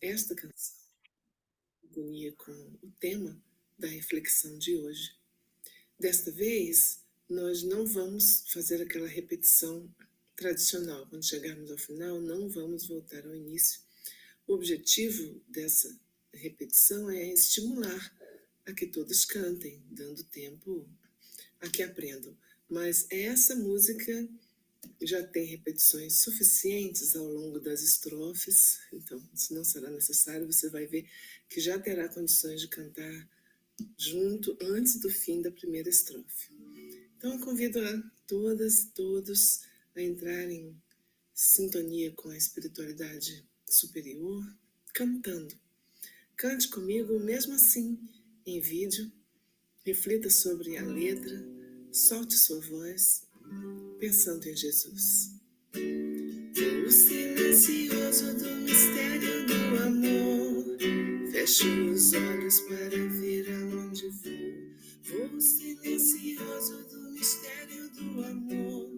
esta canção, em sintonia com o tema da reflexão de hoje. Desta vez, nós não vamos fazer aquela repetição tradicional. Quando chegarmos ao final, não vamos voltar ao início. O objetivo dessa repetição é estimular a que todos cantem, dando tempo a que aprendam. Mas essa música já tem repetições suficientes ao longo das estrofes, então, se não será necessário, você vai ver que já terá condições de cantar junto antes do fim da primeira estrofe. Então, eu convido a todas e todos a entrarem em sintonia com a espiritualidade superior, cantando. Cante comigo, mesmo assim, em vídeo, reflita sobre a letra, solte sua voz, pensando em Jesus. O silencioso do mistério do amor, fecho os olhos para ver aonde vou. Vou silencioso do mistério do amor,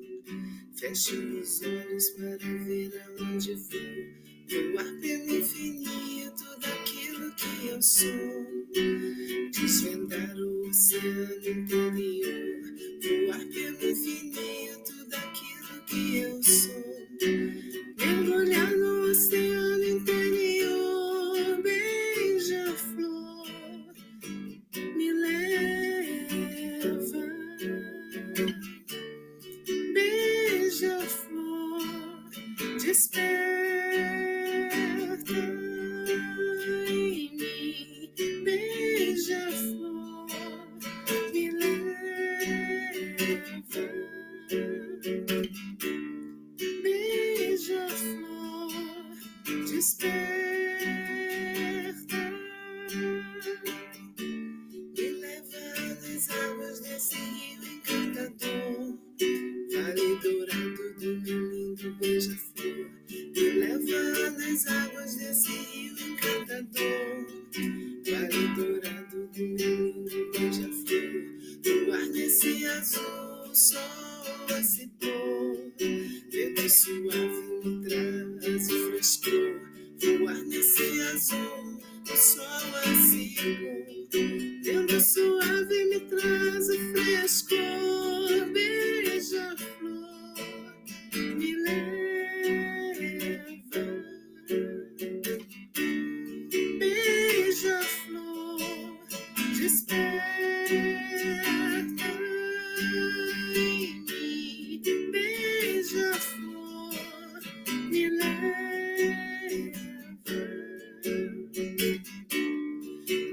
fecho os olhos para ver aonde vou. Voar pelo infinito daquilo que eu sou, desvendar o oceano interior. Voar pelo infinito daquilo que eu sou, mergulhar no oceano interior. Beija-flor, me leva. Beija-flor, desperta em mim. Beija-flor, me leva. Beija-flor, desperta. Me leva nas águas desse rio encantador, vale dourado do meu lindo beija-flor. Me leva nas águas desse rio encantador, vale dourado do meu lindo beija-flor. Voar nesse azul, sol a se pôr, vento suave me traz o frescor. Voar nesse azul, o sol a se pôr, vento suave me traz o frescor. Beija-flor, me leva. Beija-flor, desperta em mim. Beija-flor, me leva.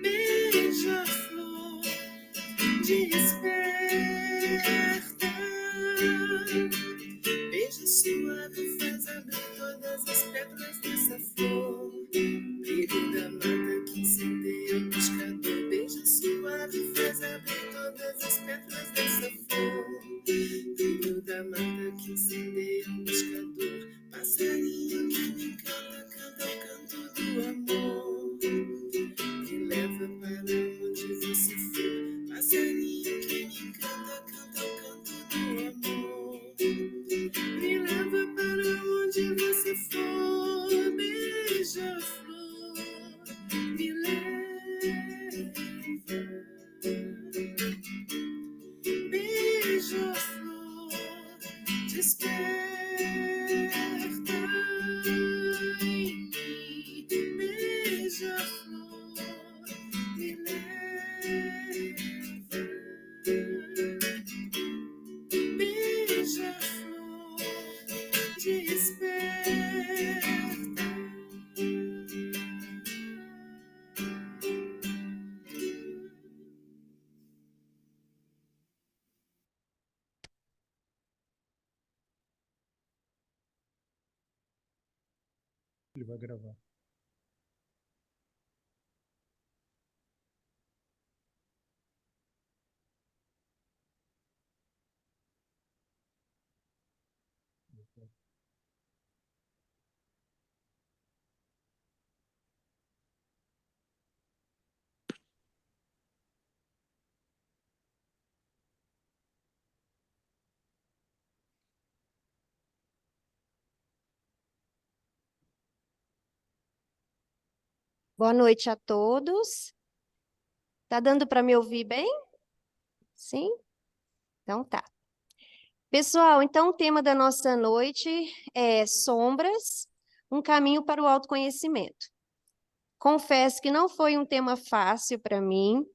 Beija-flor, desperta. Beijo suave faz abrir todas as pétalas dessa flor, brilho da mata que incendeia o pescador. Beijo suave faz abrir todas as pétalas dessa flor, brilho da mata que incendeia o pescador. Passarinho que me encanta, canta o canto do amor, me leva para onde você for. Passarinho que me encanta, canta o canto do amor, me leva para onde você for. Beija-flor, me leva. Beija-flor, desperta em mim. Beija-flor, me leva. Beija-flor, desperta. Ele vai gravar. Boa noite a todos. Tá dando para me ouvir bem? Sim? Então tá. Pessoal, então o tema da nossa noite é sombras, um caminho para o autoconhecimento. Confesso que não foi um tema fácil para mim.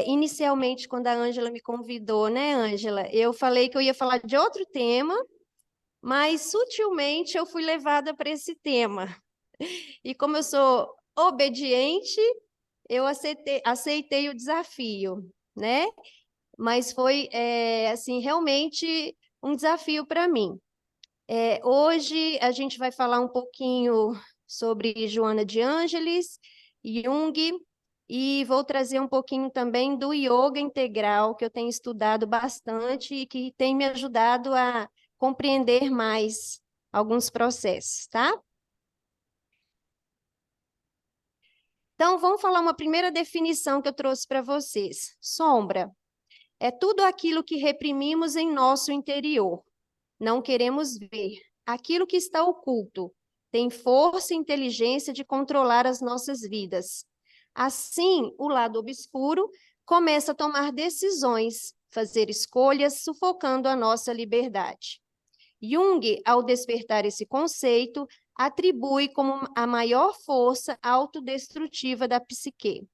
Inicialmente, quando a Ângela me convidou, né, Ângela? Eu falei que eu ia falar de outro tema, mas sutilmente eu fui levada para esse tema. E como eu sou obediente, eu aceitei o desafio, né? Mas foi, assim, realmente um desafio para mim. Hoje a gente vai falar um pouquinho sobre Joana de Ângeles, Jung, e vou trazer um pouquinho também do yoga integral, que eu tenho estudado bastante e que tem me ajudado a compreender mais alguns processos, tá? Então, vamos falar uma primeira definição que eu trouxe para vocês. Sombra é tudo aquilo que reprimimos em nosso interior. Não queremos ver. Aquilo que está oculto tem força e inteligência de controlar as nossas vidas. Assim, o lado obscuro começa a tomar decisões, fazer escolhas, sufocando a nossa liberdade. Jung, ao despertar esse conceito, atribui como a maior força autodestrutiva da psique.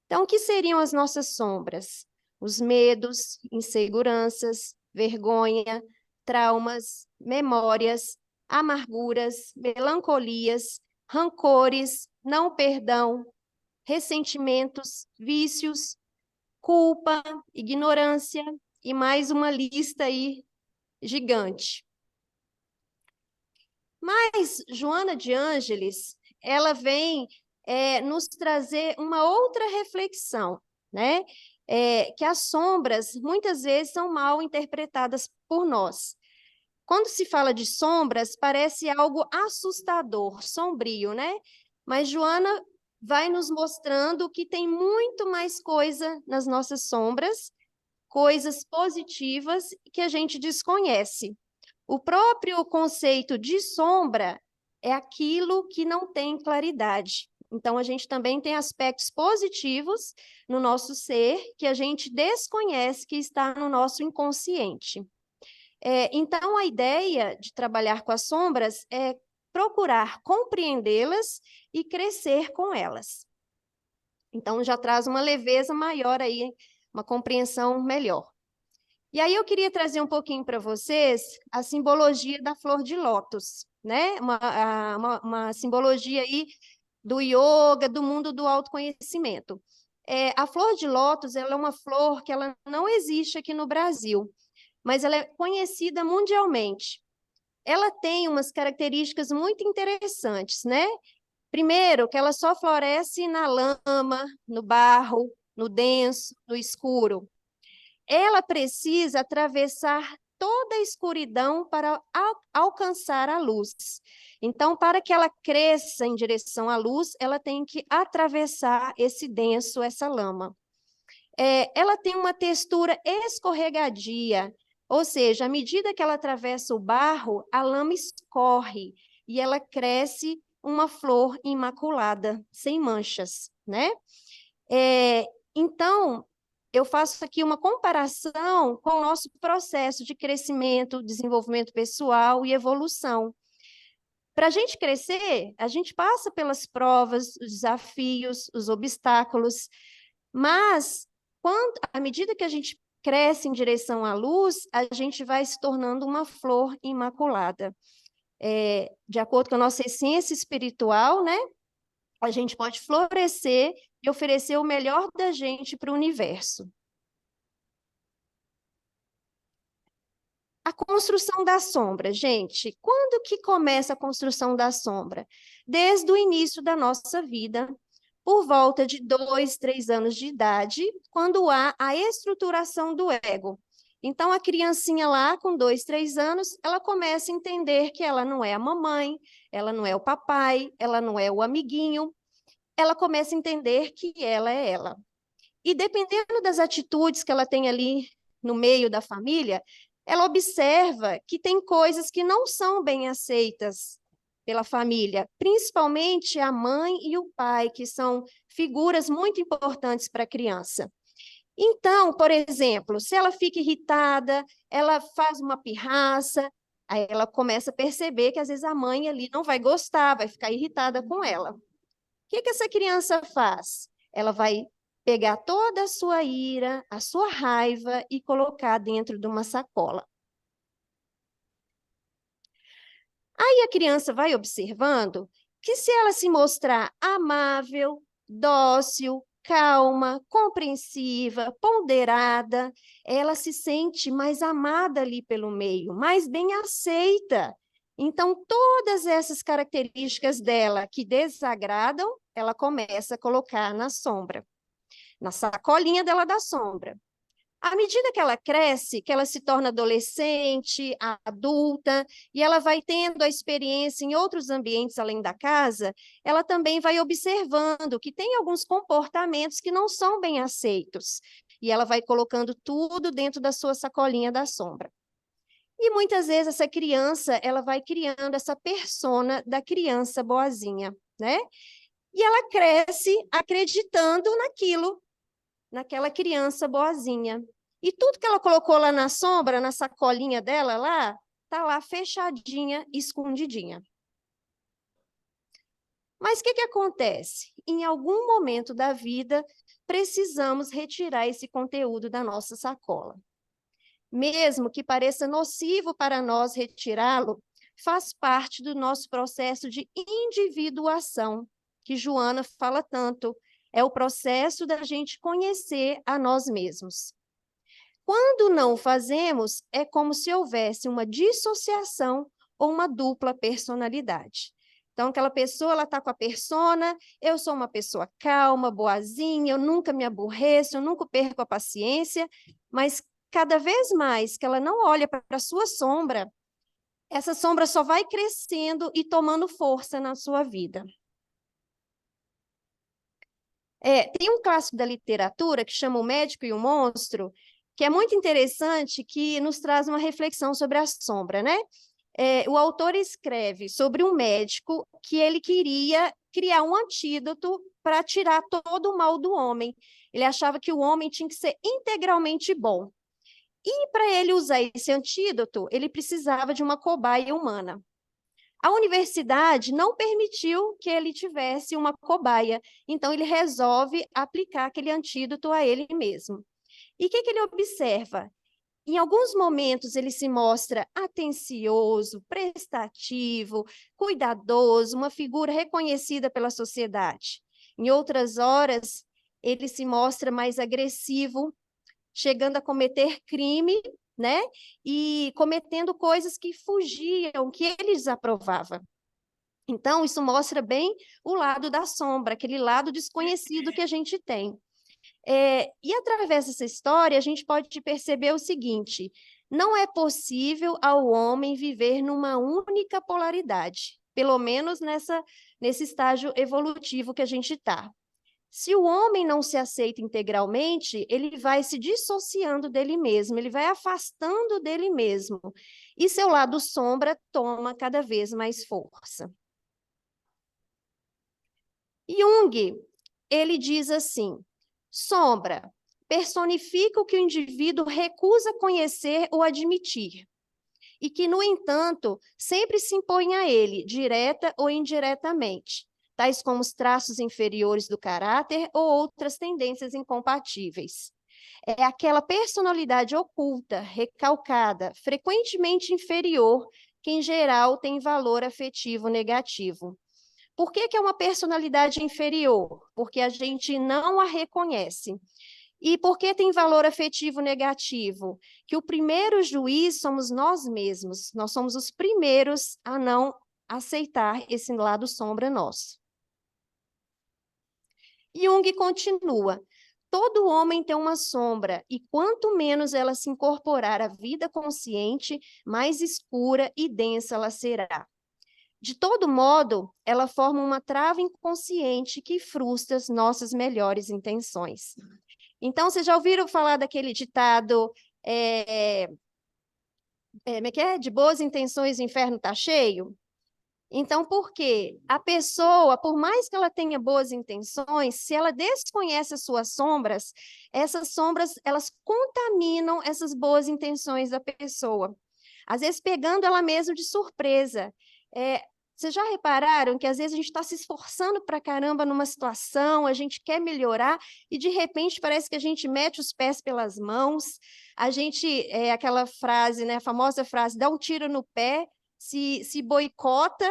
Então, o que seriam as nossas sombras? Os medos, inseguranças, vergonha, traumas, memórias, amarguras, melancolias, rancores, não perdão, ressentimentos, vícios, culpa, ignorância e mais uma lista aí gigante. Mas Joana de Ângeles, ela vem nos trazer uma outra reflexão, né? Que as sombras muitas vezes são mal interpretadas por nós. Quando se fala de sombras, parece algo assustador, sombrio, né? Mas Joana vai nos mostrando que tem muito mais coisa nas nossas sombras, coisas positivas que a gente desconhece. O próprio conceito de sombra é aquilo que não tem claridade. Então, a gente também tem aspectos positivos no nosso ser que a gente desconhece que está no nosso inconsciente. Então, a ideia de trabalhar com as sombras é procurar compreendê-las e crescer com elas. Então, já traz uma leveza maior aí, uma compreensão melhor. E aí eu queria trazer um pouquinho para vocês a simbologia da flor de lótus, né? Uma simbologia aí do yoga, do mundo do autoconhecimento. A flor de lótus, ela é uma flor que ela não existe aqui no Brasil, mas ela é conhecida mundialmente. Ela tem umas características muito interessantes, né? Primeiro, que ela só floresce na lama, no barro, no denso, no escuro. Ela precisa atravessar toda a escuridão para alcançar a luz. Então, para que ela cresça em direção à luz, ela tem que atravessar esse denso, essa lama. Ela tem uma textura escorregadia, ou seja, à medida que ela atravessa o barro, a lama escorre e ela cresce uma flor imaculada, sem manchas, né? Então, eu faço aqui uma comparação com o nosso processo de crescimento, desenvolvimento pessoal e evolução. Para a gente crescer, a gente passa pelas provas, os desafios, os obstáculos, mas à medida que a gente cresce em direção à luz, a gente vai se tornando uma flor imaculada. De acordo com a nossa essência espiritual, né? A gente pode florescer e oferecer o melhor da gente para o universo. A construção da sombra, gente. Quando que começa a construção da sombra? Desde o início da nossa vida, por volta de 2, 3 anos de idade, quando há a estruturação do ego. Então, a criancinha lá, com 2, 3 anos, ela começa a entender que ela não é a mamãe, ela não é o papai, ela não é o amiguinho, ela começa a entender que ela é ela. E dependendo das atitudes que ela tem ali no meio da família, ela observa que tem coisas que não são bem aceitas pela família, principalmente a mãe e o pai, que são figuras muito importantes para a criança. Então, por exemplo, se ela fica irritada, ela faz uma pirraça, aí ela começa a perceber que às vezes a mãe ali não vai gostar, vai ficar irritada com ela. O que essa criança faz? Ela vai pegar toda a sua ira, a sua raiva e colocar dentro de uma sacola. Aí a criança vai observando que se ela se mostrar amável, dócil, calma, compreensiva, ponderada, ela se sente mais amada ali pelo meio, mais bem aceita. Então, todas essas características dela que desagradam, ela começa a colocar na sombra, na sacolinha dela da sombra. À medida que ela cresce, que ela se torna adolescente, adulta, e ela vai tendo a experiência em outros ambientes além da casa, ela também vai observando que tem alguns comportamentos que não são bem aceitos. E ela vai colocando tudo dentro da sua sacolinha da sombra. E muitas vezes essa criança, ela vai criando essa persona da criança boazinha, né? E ela cresce acreditando naquela criança boazinha. E tudo que ela colocou lá na sombra, na sacolinha dela lá, tá lá fechadinha, escondidinha. Mas o que acontece? Em algum momento da vida, precisamos retirar esse conteúdo da nossa sacola. Mesmo que pareça nocivo para nós retirá-lo, faz parte do nosso processo de individuação, que Joana fala tanto. É o processo da gente conhecer a nós mesmos. Quando não o fazemos, é como se houvesse uma dissociação ou uma dupla personalidade. Então, aquela pessoa, ela está com a persona, eu sou uma pessoa calma, boazinha, eu nunca me aborreço, eu nunca perco a paciência, mas cada vez mais que ela não olha para a sua sombra, essa sombra só vai crescendo e tomando força na sua vida. Tem um clássico da literatura que chama O Médico e o Monstro, que é muito interessante, que nos traz uma reflexão sobre a sombra, né? O autor escreve sobre um médico que ele queria criar um antídoto para tirar todo o mal do homem. Ele achava que o homem tinha que ser integralmente bom. E para ele usar esse antídoto, ele precisava de uma cobaia humana. A universidade não permitiu que ele tivesse uma cobaia, então ele resolve aplicar aquele antídoto a ele mesmo. E o que ele observa? Em alguns momentos ele se mostra atencioso, prestativo, cuidadoso, uma figura reconhecida pela sociedade. Em outras horas, ele se mostra mais agressivo, chegando a cometer crime, né? E cometendo coisas que fugiam, que ele desaprovava. Então, isso mostra bem o lado da sombra, aquele lado desconhecido que a gente tem. E através dessa história, a gente pode perceber o seguinte: não é possível ao homem viver numa única polaridade, pelo menos nesse estágio evolutivo que a gente está. Se o homem não se aceita integralmente, ele vai se dissociando dele mesmo, ele vai afastando dele mesmo, e seu lado sombra toma cada vez mais força. Jung, ele diz assim: sombra personifica o que o indivíduo recusa conhecer ou admitir, e que, no entanto, sempre se impõe a ele, direta ou indiretamente, tais como os traços inferiores do caráter ou outras tendências incompatíveis. É aquela personalidade oculta, recalcada, frequentemente inferior, que, em geral, tem valor afetivo negativo. Por que é uma personalidade inferior? Porque a gente não a reconhece. E por que tem valor afetivo negativo? Que o primeiro juiz somos nós mesmos. Nós somos os primeiros a não aceitar esse lado sombra nosso. Jung continua: todo homem tem uma sombra, e quanto menos ela se incorporar à vida consciente, mais escura e densa ela será. De todo modo, ela forma uma trava inconsciente que frustra as nossas melhores intenções. Então, vocês já ouviram falar daquele ditado, como é que é? De boas intenções o inferno está cheio? Então, por quê? A pessoa, por mais que ela tenha boas intenções, se ela desconhece as suas sombras, essas sombras, elas contaminam essas boas intenções da pessoa. Às vezes, pegando ela mesma de surpresa. Vocês já repararam que, às vezes, a gente está se esforçando pra caramba numa situação, a gente quer melhorar, e, de repente, parece que a gente mete os pés pelas mãos, aquela frase, né, a famosa frase, dá um tiro no pé, se boicota,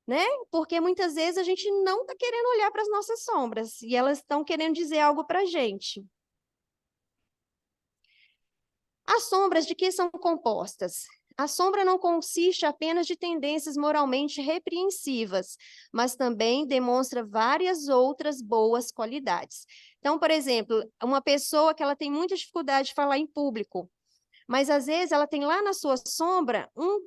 né? Porque muitas vezes a gente não está querendo olhar para as nossas sombras e elas estão querendo dizer algo para a gente. As sombras de que são compostas? A sombra não consiste apenas de tendências moralmente repreensivas, mas também demonstra várias outras boas qualidades. Então, por exemplo, uma pessoa que ela tem muita dificuldade de falar em público, mas às vezes ela tem lá na sua sombra um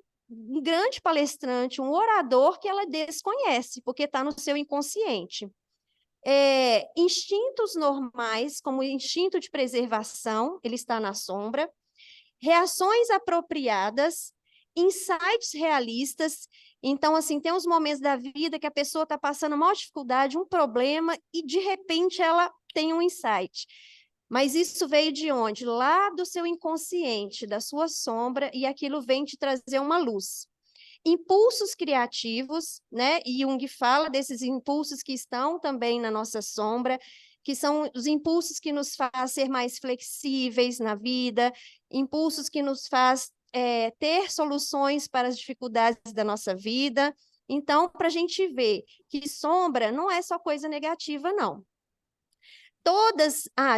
grande palestrante, um orador que ela desconhece, porque está no seu inconsciente. Instintos normais, como o instinto de preservação, ele está na sombra. Reações apropriadas, insights realistas. Então, assim, tem uns momentos da vida que a pessoa está passando uma dificuldade, um problema, e de repente ela tem um insight. Mas isso veio de onde? Lá do seu inconsciente, da sua sombra, e aquilo vem te trazer uma luz. Impulsos criativos, né? E Jung fala desses impulsos que estão também na nossa sombra, que são os impulsos que nos faz ser mais flexíveis na vida, impulsos que nos faz ter soluções para as dificuldades da nossa vida. Então, para a gente ver que sombra não é só coisa negativa, não.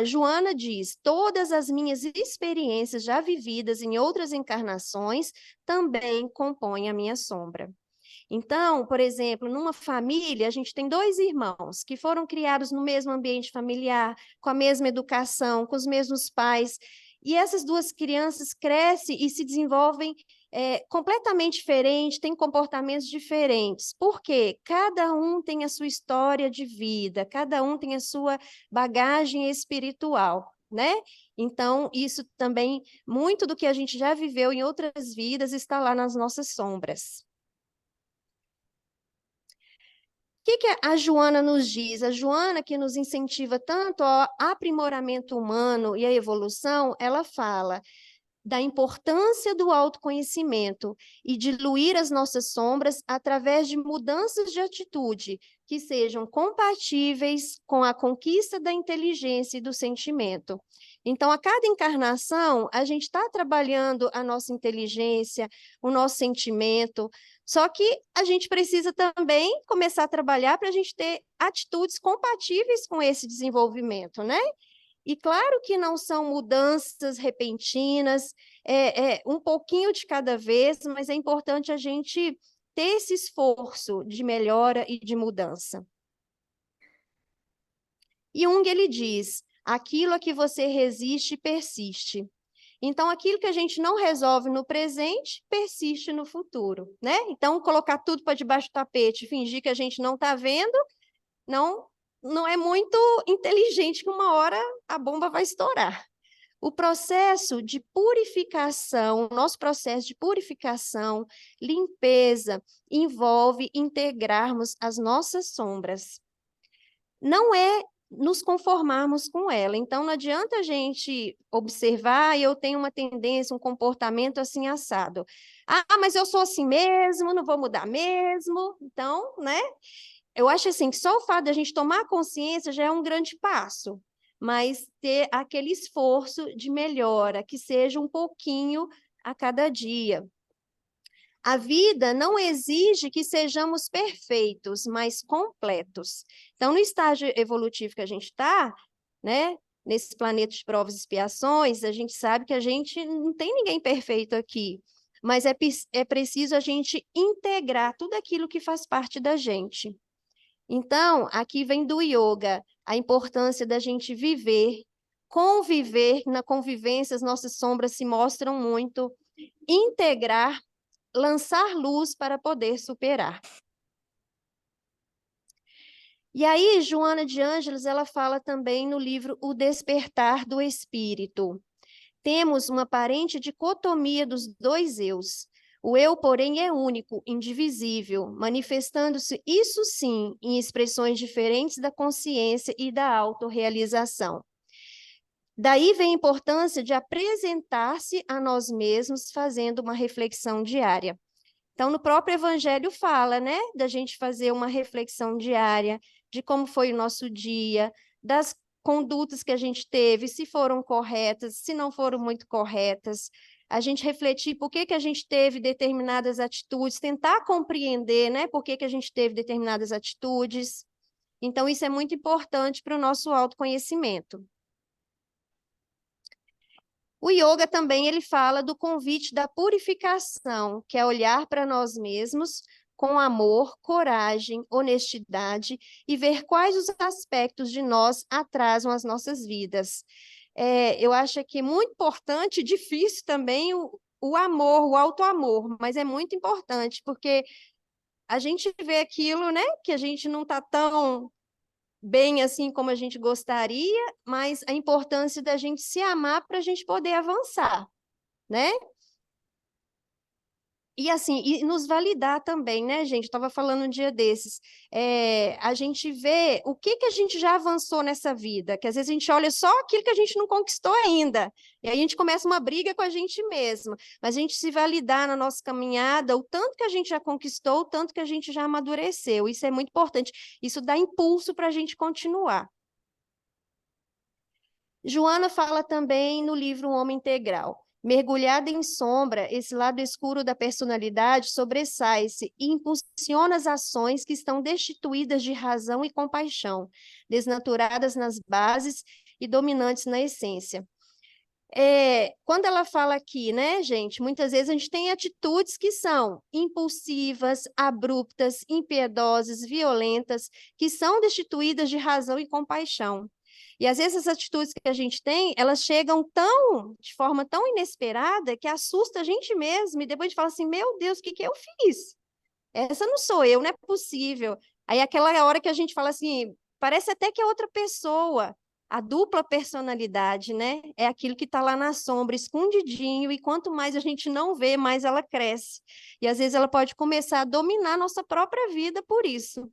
Joana diz, todas as minhas experiências já vividas em outras encarnações também compõem a minha sombra. Então, por exemplo, numa família, a gente tem 2 irmãos que foram criados no mesmo ambiente familiar, com a mesma educação, com os mesmos pais, e essas 2 crianças crescem e se desenvolvem completamente diferente, têm comportamentos diferentes. Por quê? Cada um tem a sua história de vida, cada um tem a sua bagagem espiritual, né? Então, isso também, muito do que a gente já viveu em outras vidas está lá nas nossas sombras. O que a Joana nos diz? A Joana, que nos incentiva tanto ao aprimoramento humano e à evolução, ela fala da importância do autoconhecimento e diluir as nossas sombras através de mudanças de atitude que sejam compatíveis com a conquista da inteligência e do sentimento. Então, a cada encarnação, a gente está trabalhando a nossa inteligência, o nosso sentimento, só que a gente precisa também começar a trabalhar para a gente ter atitudes compatíveis com esse desenvolvimento, né? E claro que não são mudanças repentinas, um pouquinho de cada vez, mas é importante a gente ter esse esforço de melhora e de mudança. Jung, ele diz, aquilo a que você resiste, persiste. Então, aquilo que a gente não resolve no presente, persiste no futuro, né? Então, colocar tudo para debaixo do tapete, fingir que a gente não está vendo, não é muito inteligente, que uma hora a bomba vai estourar. O processo de purificação, nosso processo de purificação, limpeza, envolve integrarmos as nossas sombras. Não é nos conformarmos com ela. Então, não adianta a gente observar e eu tenho uma tendência, um comportamento assim assado. Mas eu sou assim mesmo, não vou mudar mesmo. Então, né? Eu acho assim que só o fato de a gente tomar consciência já é um grande passo, mas ter aquele esforço de melhora, que seja um pouquinho a cada dia. A vida não exige que sejamos perfeitos, mas completos. Então, no estágio evolutivo que a gente está, né, nesse planeta de provas e expiações, a gente sabe que a gente não tem ninguém perfeito aqui, mas é preciso a gente integrar tudo aquilo que faz parte da gente. Então, aqui vem do yoga, a importância da gente viver, conviver, na convivência as nossas sombras se mostram muito, integrar, lançar luz para poder superar. E aí, Joana de Ângeles, ela fala também no livro O Despertar do Espírito. Temos uma aparente dicotomia dos 2 eus. O eu, porém, é único, indivisível, manifestando-se, isso sim, em expressões diferentes da consciência e da autorrealização. Daí vem a importância de apresentar-se a nós mesmos fazendo uma reflexão diária. Então, no próprio Evangelho fala, né, da gente fazer uma reflexão diária de como foi o nosso dia, das condutas que a gente teve, se foram corretas, se não foram muito corretas, a gente refletir por que que a gente teve determinadas atitudes, tentar compreender, né, por que que a gente teve determinadas atitudes. Então, isso é muito importante para o nosso autoconhecimento. O yoga também ele fala do convite da purificação, que é olhar para nós mesmos com amor, coragem, honestidade e ver quais os aspectos de nós atrasam as nossas vidas. Eu acho que é muito importante, difícil também o amor, o auto-amor, mas é muito importante, porque a gente vê aquilo, né, que a gente não está tão bem assim como a gente gostaria, mas a importância da gente se amar para a gente poder avançar, né? E assim, e nos validar também, né, gente? Estava falando um dia desses. A gente vê o que que a gente já avançou nessa vida, que às vezes a gente olha só aquilo que a gente não conquistou ainda. E aí a gente começa uma briga com a gente mesma. Mas a gente se validar na nossa caminhada, o tanto que a gente já conquistou, o tanto que a gente já amadureceu. Isso é muito importante. Isso dá impulso para a gente continuar. Joana fala também no livro O Homem Integral. Mergulhada em sombra, esse lado escuro da personalidade sobressai-se e impulsiona as ações que estão destituídas de razão e compaixão, desnaturadas nas bases e dominantes na essência. Quando ela fala aqui, né, gente, muitas vezes a gente tem atitudes que são impulsivas, abruptas, impiedosas, violentas, que são destituídas de razão e compaixão. E às vezes as atitudes que a gente tem, elas chegam de forma tão inesperada que assusta a gente mesmo, e depois a gente fala assim, meu Deus, o que que eu fiz? Essa não sou eu, não é possível. Aí aquela hora que a gente fala assim, parece até que é outra pessoa. A dupla personalidade, né? É aquilo que está lá na sombra, escondidinho, e quanto mais a gente não vê, mais ela cresce. E às vezes ela pode começar a dominar a nossa própria vida por isso.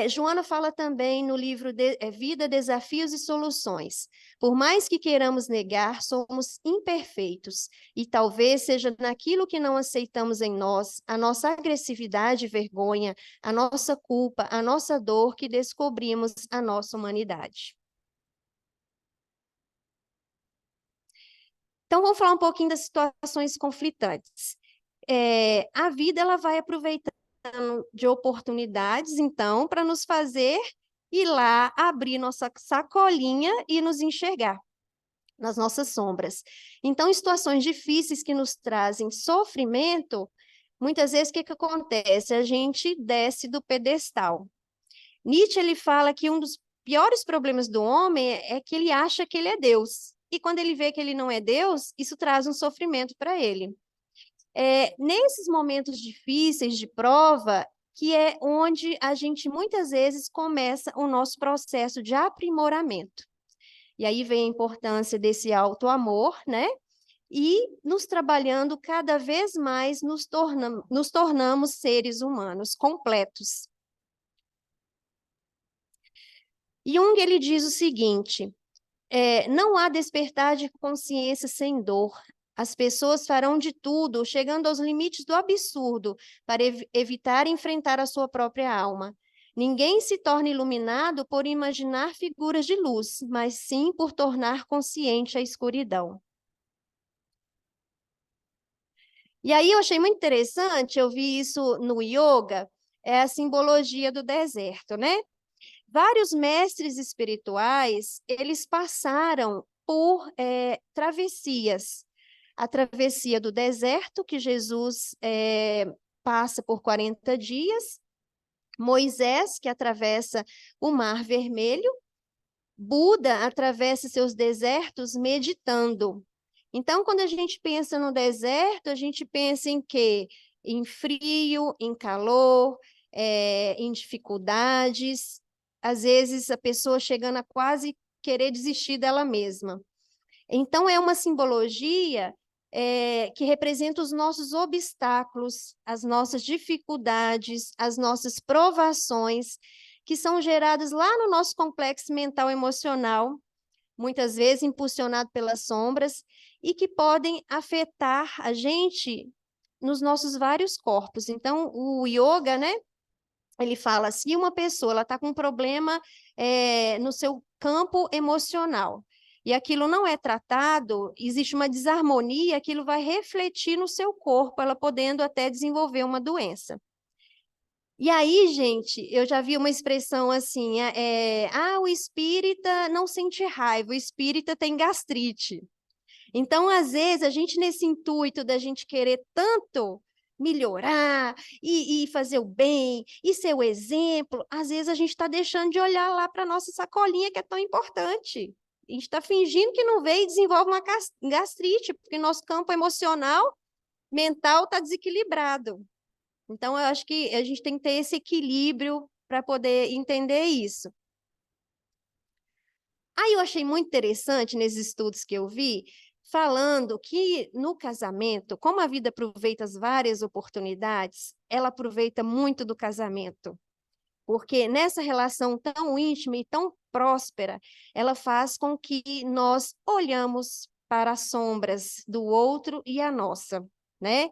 Joana fala também no livro Vida, Desafios e Soluções. Por mais que queiramos negar, somos imperfeitos, e talvez seja naquilo que não aceitamos em nós, a nossa agressividade e vergonha, a nossa culpa, a nossa dor, que descobrimos a nossa humanidade. Então, vamos falar um pouquinho das situações conflitantes. A vida ela vai aproveitando de oportunidades, então, para nos fazer ir lá, abrir nossa sacolinha e nos enxergar nas nossas sombras. Então, em situações difíceis que nos trazem sofrimento, muitas vezes o que que acontece? A gente desce do pedestal. Nietzsche ele fala que um dos piores problemas do homem é que ele acha que ele é Deus. E quando ele vê que ele não é Deus, isso traz um sofrimento para ele. Nesses momentos difíceis de prova, que é onde a gente muitas vezes começa o nosso processo de aprimoramento. E aí vem a importância desse auto-amor, né? E nos trabalhando cada vez mais, nos tornamos seres humanos completos. Jung, ele diz o seguinte, não há despertar de consciência sem dor. As pessoas farão de tudo, chegando aos limites do absurdo, para evitar enfrentar a sua própria alma. Ninguém se torna iluminado por imaginar figuras de luz, mas sim por tornar consciente a escuridão. E aí eu achei muito interessante, eu vi isso no yoga, é a simbologia do deserto, né? Vários mestres espirituais, eles passaram por travessias. A travessia do deserto, que Jesus passa por 40 dias, Moisés, que atravessa o Mar Vermelho, Buda atravessa seus desertos meditando. Então, quando a gente pensa no deserto, a gente pensa em quê? Em frio, em calor, em dificuldades, às vezes a pessoa chegando a quase querer desistir dela mesma. Então, é uma simbologia que representa os nossos obstáculos, as nossas dificuldades, as nossas provações, que são geradas lá no nosso complexo mental emocional, muitas vezes impulsionado pelas sombras, e que podem afetar a gente nos nossos vários corpos. Então, o yoga, né? Ele fala, se uma pessoa está com um problema no seu campo emocional, e aquilo não é tratado, existe uma desarmonia, aquilo vai refletir no seu corpo, ela podendo até desenvolver uma doença. E aí, gente, eu já vi uma expressão assim, o espírita não sente raiva, o espírita tem gastrite. Então, às vezes, a gente nesse intuito da gente querer tanto melhorar e fazer o bem, e ser o exemplo, às vezes a gente está deixando de olhar lá para a nossa sacolinha, que é tão importante. A gente está fingindo que não vê e desenvolve uma gastrite, porque nosso campo emocional, mental está desequilibrado. Então, eu acho que a gente tem que ter esse equilíbrio para poder entender isso. Aí eu achei muito interessante nesses estudos que eu vi, falando que no casamento, como a vida aproveita as várias oportunidades, ela aproveita muito do casamento. Porque nessa relação tão íntima e tão próspera, ela faz com que nós olhamos para as sombras do outro e a nossa, né?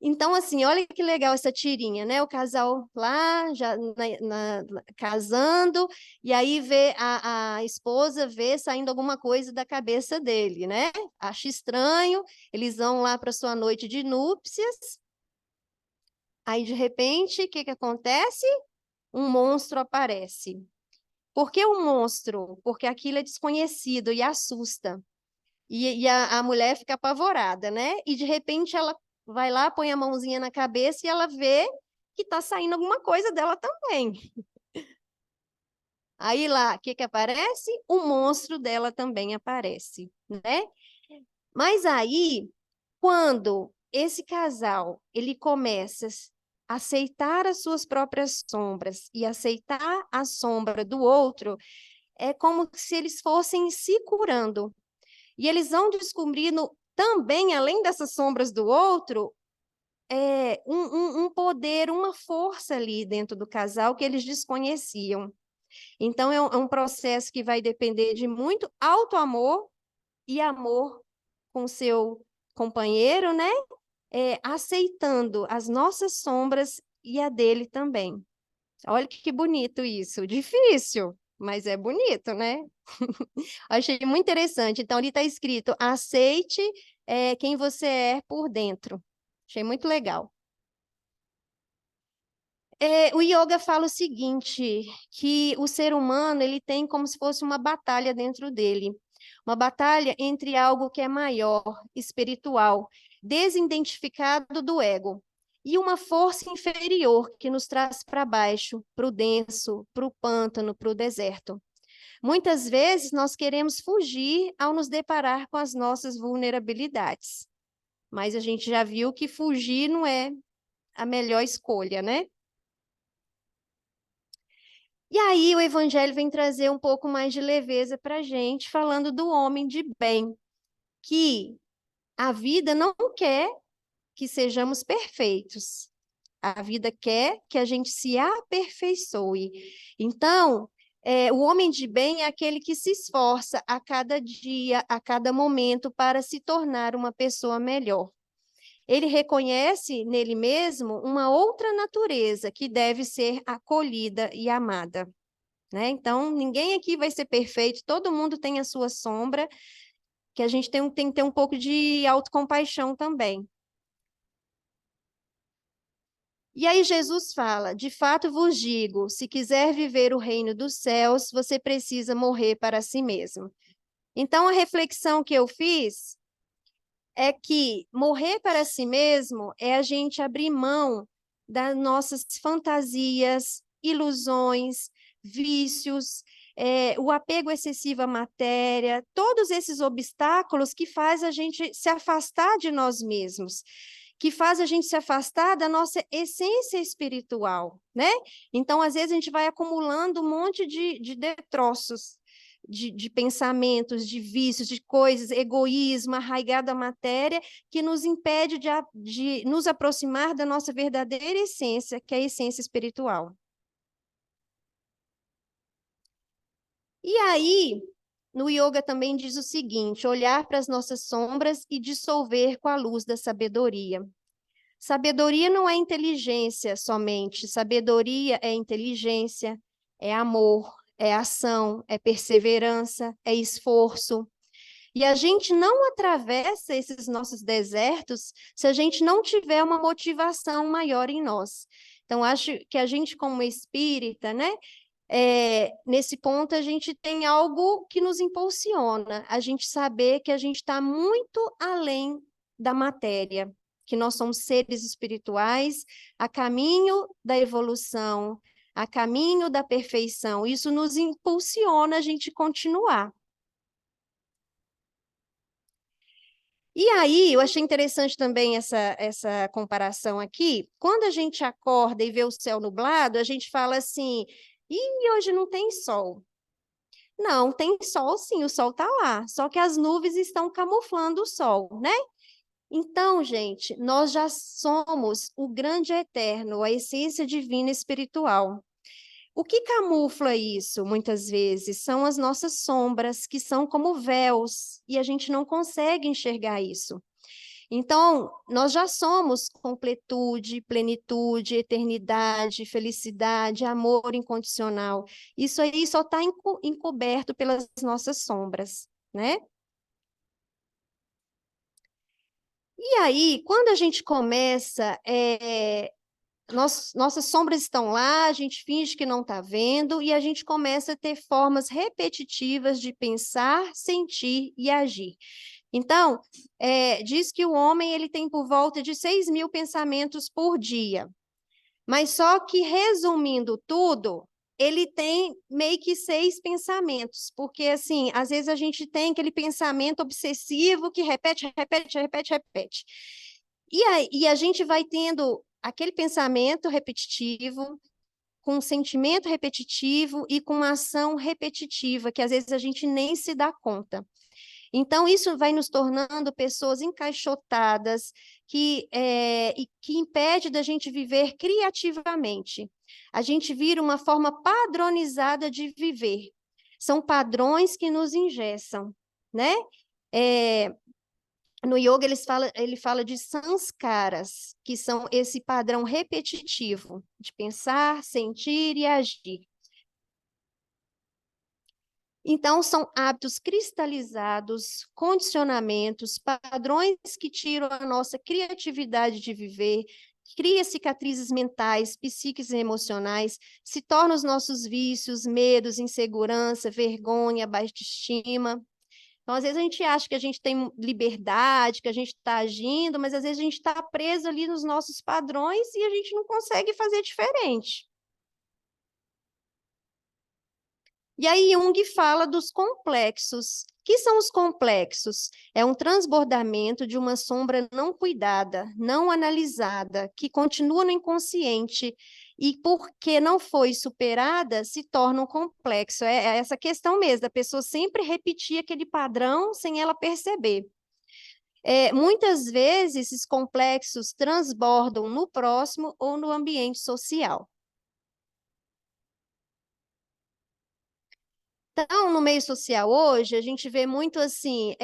Então, assim, olha que legal essa tirinha, né? O casal lá, já casando, e aí vê a esposa vê saindo alguma coisa da cabeça dele, né? Acha estranho, eles vão lá para sua noite de núpcias, aí, de repente, o que acontece? Um monstro aparece. Por que um monstro? Porque aquilo é desconhecido e assusta. E a mulher fica apavorada, né? E, de repente, ela vai lá, põe a mãozinha na cabeça e ela vê que está saindo alguma coisa dela também. Aí lá, o que aparece? O monstro dela também aparece, né? Mas aí, quando esse casal, ele começa a aceitar as suas próprias sombras e aceitar a sombra do outro, é como se eles fossem se curando. E eles vão descobrindo também, além dessas sombras do outro, um poder, uma força ali dentro do casal que eles desconheciam. Então, é um processo que vai depender de muito auto-amor e amor com o seu companheiro, né? Aceitando as nossas sombras e a dele também. Olha que bonito isso. Difícil, mas é bonito, né? Achei muito interessante. Então, ali está escrito, aceite quem você é por dentro. Achei muito legal. O yoga fala o seguinte, que o ser humano ele tem como se fosse uma batalha dentro dele. Uma batalha entre algo que é maior, espiritual, desidentificado do ego, e uma força inferior que nos traz para baixo, para o denso, para o pântano, para o deserto. Muitas vezes nós queremos fugir ao nos deparar com as nossas vulnerabilidades, mas a gente já viu que fugir não é a melhor escolha, né? E aí o Evangelho vem trazer um pouco mais de leveza para a gente, falando do homem de bem, que a vida não quer que sejamos perfeitos. A vida quer que a gente se aperfeiçoe. Então, o homem de bem é aquele que se esforça a cada dia, a cada momento, para se tornar uma pessoa melhor. Ele reconhece nele mesmo uma outra natureza que deve ser acolhida e amada, né? Então, ninguém aqui vai ser perfeito, todo mundo tem a sua sombra, que a gente tem que ter um pouco de autocompaixão também. E aí Jesus fala, de fato vos digo, se quiser viver o reino dos céus, você precisa morrer para si mesmo. Então, a reflexão que eu fiz é que morrer para si mesmo é a gente abrir mão das nossas fantasias, ilusões, vícios, o apego excessivo à matéria, todos esses obstáculos que faz a gente se afastar de nós mesmos, que faz a gente se afastar da nossa essência espiritual, né? Então, às vezes, a gente vai acumulando um monte de detroços, de pensamentos, de vícios, de coisas, egoísmo, arraigado à matéria, que nos impede de nos aproximar da nossa verdadeira essência, que é a essência espiritual. E aí, no yoga também diz o seguinte: olhar para as nossas sombras e dissolver com a luz da sabedoria. Sabedoria não é inteligência somente, sabedoria é inteligência, é amor, é ação, é perseverança, é esforço. E a gente não atravessa esses nossos desertos se a gente não tiver uma motivação maior em nós. Então, acho que a gente, como espírita, né, nesse ponto, a gente tem algo que nos impulsiona, a gente saber que a gente está muito além da matéria, que nós somos seres espirituais a caminho da evolução, a caminho da perfeição. Isso nos impulsiona a gente continuar. E aí, eu achei interessante também essa comparação aqui. Quando a gente acorda e vê o céu nublado, a gente fala assim: ih, hoje não tem sol. Não, tem sol sim, o sol está lá, só que as nuvens estão camuflando o sol, né? Então, gente, nós já somos o grande eterno, a essência divina espiritual. O que camufla isso, muitas vezes, são as nossas sombras, que são como véus, e a gente não consegue enxergar isso. Então, nós já somos completude, plenitude, eternidade, felicidade, amor incondicional. Isso aí só está encoberto pelas nossas sombras, né? E aí, quando a gente começa, nossas sombras estão lá, a gente finge que não está vendo, e a gente começa a ter formas repetitivas de pensar, sentir e agir. Então, diz que o homem ele tem por volta de 6.000 pensamentos por dia. Mas só que, resumindo tudo, ele tem meio que 6 pensamentos. Porque, assim, às vezes a gente tem aquele pensamento obsessivo que repete, repete, repete, repete. E a gente vai tendo aquele pensamento repetitivo, com um sentimento repetitivo e com uma ação repetitiva, que às vezes a gente nem se dá conta. Então, isso vai nos tornando pessoas encaixotadas, e que impede da gente viver criativamente. A gente vira uma forma padronizada de viver. São padrões que nos engessam, né? No yoga, ele fala de sanskaras, que são esse padrão repetitivo de pensar, sentir e agir. Então, são hábitos cristalizados, condicionamentos, padrões que tiram a nossa criatividade de viver, cria cicatrizes mentais, psíquicas e emocionais, se tornam os nossos vícios, medos, insegurança, vergonha, baixa estima. Então, às vezes a gente acha que a gente tem liberdade, que a gente está agindo, mas às vezes a gente está preso ali nos nossos padrões e a gente não consegue fazer diferente. E aí Jung fala dos complexos. O que são os complexos? É um transbordamento de uma sombra não cuidada, não analisada, que continua no inconsciente e, porque não foi superada, se torna um complexo. É essa questão mesmo, da pessoa sempre repetir aquele padrão sem ela perceber. Muitas vezes, esses complexos transbordam no próximo ou no ambiente social. Então, no meio social hoje, a gente vê muito assim,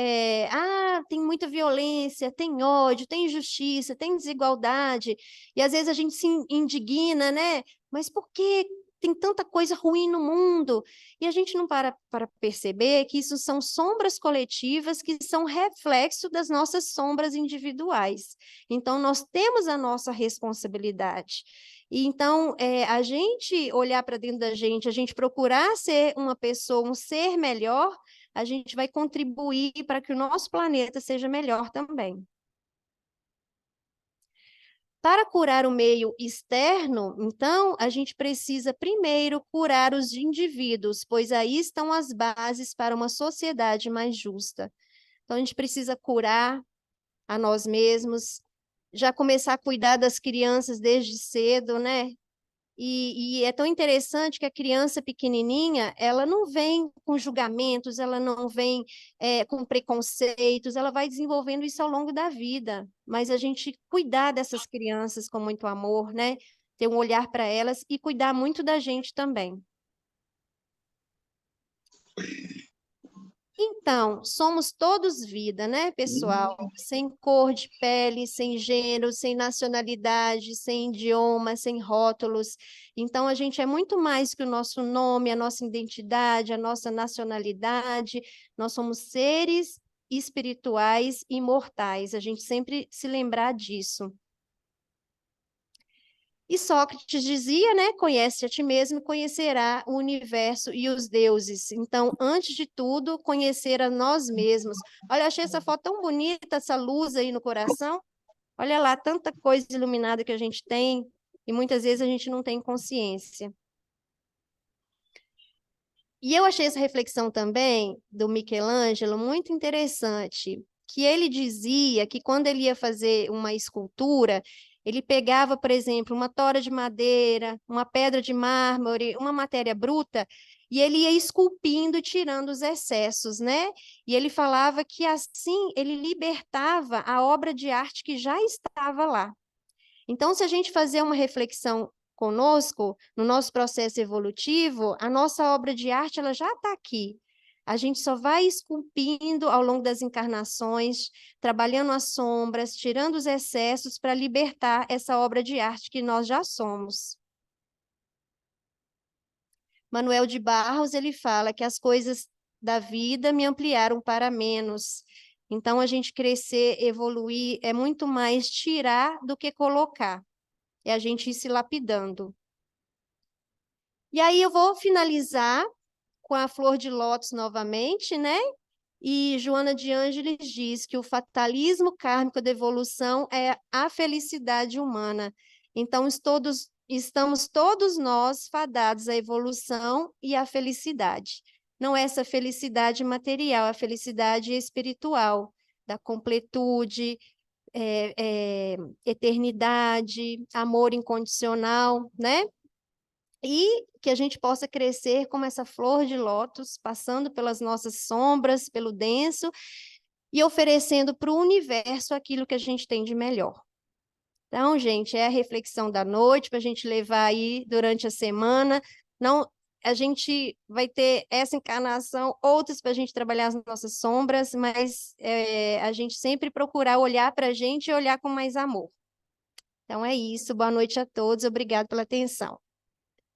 tem muita violência, tem ódio, tem injustiça, tem desigualdade, e às vezes a gente se indigna, né? Mas por que tem tanta coisa ruim no mundo? E a gente não para perceber que isso são sombras coletivas que são reflexo das nossas sombras individuais. Então, nós temos a nossa responsabilidade. E então, a gente olhar para dentro da gente, a gente procurar ser uma pessoa, um ser melhor, a gente vai contribuir para que o nosso planeta seja melhor também. Para curar o meio externo, então, a gente precisa primeiro curar os indivíduos, pois aí estão as bases para uma sociedade mais justa. Então, a gente precisa curar a nós mesmos, já começar a cuidar das crianças desde cedo, né? E é tão interessante que a criança pequenininha, ela não vem com julgamentos, ela não vem com preconceitos, ela vai desenvolvendo isso ao longo da vida. Mas a gente cuidar dessas crianças com muito amor, né? Ter um olhar para elas e cuidar muito da gente também. Então, somos todos vida, né, pessoal? Sem cor de pele, sem gênero, sem nacionalidade, sem idioma, sem rótulos. Então, a gente é muito mais que o nosso nome, a nossa identidade, a nossa nacionalidade. Nós somos seres espirituais imortais. A gente sempre se lembrar disso. E Sócrates dizia, né, conhece a ti mesmo, conhecerá o universo e os deuses. Então, antes de tudo, conhecer a nós mesmos. Olha, achei essa foto tão bonita, essa luz aí no coração. Olha lá, tanta coisa iluminada que a gente tem, e muitas vezes a gente não tem consciência. E eu achei essa reflexão também do Michelangelo muito interessante, que ele dizia que quando ele ia fazer uma escultura, ele pegava, por exemplo, uma tora de madeira, uma pedra de mármore, uma matéria bruta, e ele ia esculpindo, tirando os excessos, né? E ele falava que assim ele libertava a obra de arte que já estava lá. Então, se a gente fazer uma reflexão conosco, no nosso processo evolutivo, a nossa obra de arte ela já está aqui. A gente só vai esculpindo ao longo das encarnações, trabalhando as sombras, tirando os excessos para libertar essa obra de arte que nós já somos. Manuel de Barros, ele fala que as coisas da vida me ampliaram para menos. Então, a gente crescer, evoluir, é muito mais tirar do que colocar. É a gente ir se lapidando. E aí eu vou finalizar com a flor de lótus novamente, né? E Joana de Ângeles diz que o fatalismo kármico da evolução é a felicidade humana. Então, estamos todos nós fadados à evolução e à felicidade. Não é essa felicidade material, é a felicidade espiritual, da completude, eternidade, amor incondicional, né? E que a gente possa crescer como essa flor de lótus, passando pelas nossas sombras, pelo denso, e oferecendo para o universo aquilo que a gente tem de melhor. Então, gente, é a reflexão da noite para a gente levar aí durante a semana. Não, a gente vai ter essa encarnação, outras para a gente trabalhar as nossas sombras, mas a gente sempre procurar olhar para a gente e olhar com mais amor. Então é isso. Boa noite a todos. Obrigada pela atenção.